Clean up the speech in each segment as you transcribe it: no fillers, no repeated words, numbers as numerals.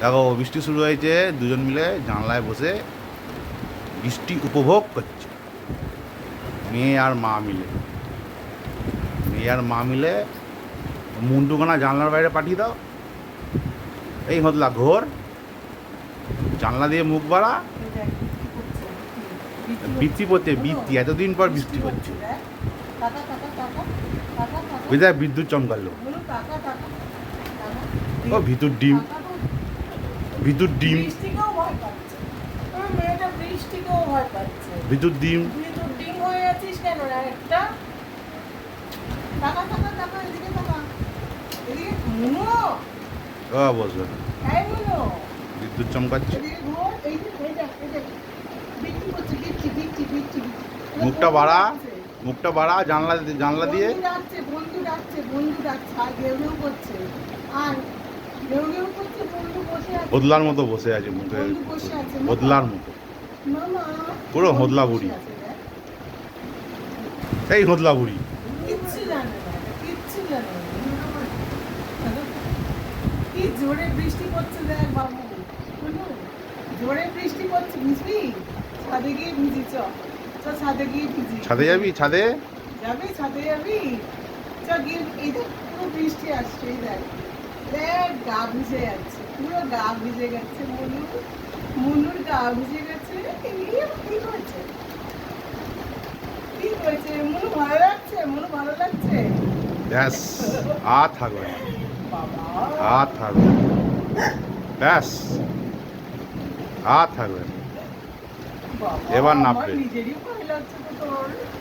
দেখো বৃষ্টি শুরু হয়েছে, দুজন মিলে জানলায় বসে বৃষ্টি উপভোগ করছে। মেয়ে আর মা মিলে মুন্ডুখানা জানলার বাইরে পাঠিয়ে দাও। এই হদলা ঘোর, জানলা দিয়ে মুখ বাড়া। বৃষ্টি পড়ছে, বৃষ্টি এতদিন পর বৃষ্টি পড়ছে। বুঝলে বিদ্যুৎ চমকালো। ও ভিতর ডিম, ভিতর ডিম, ভিতর ডিম। বসবে বিদ্যুৎ চমকাচ্ছে। মুখটা বাড়া, মুখটা বাড়া, জানলা দিয়ে। হদলার মতো বসে আছে, মুখে হদলার মতো, পুরো হদলা বুড়ি। এই হদলা বুড়ি কি জোরে বৃষ্টি পড়ছে দেখ বাবু, জোরে বৃষ্টি পড়ছে, ভিজবি? ছাদে গিয়ে ভিজি, চ ছাদে গিয়ে ভিজি। ছাদে যাবি? ছাদে যাবি? ছাদে যাবি? চ গিয়ে, এই দেখ পুরো বৃষ্টি আসছে, এই দেখ দেখ গা ভিজে যাচ্ছে, পুরো গা ভিজে গেছে। মুনুর গা ভিজে গেছে। কি হয়েছে? কি হয়েছে? মনু ভালো লাগছে? মনু ভালো লাগছে? ব্যাস, আর থাকবে না, আর থাকবে না, ব্যাস আর থাকবে না। এবার নামবে,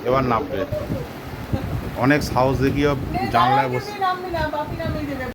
এবার নামবে। অনেক সাহস দেখিয়ে জানলায় বসে।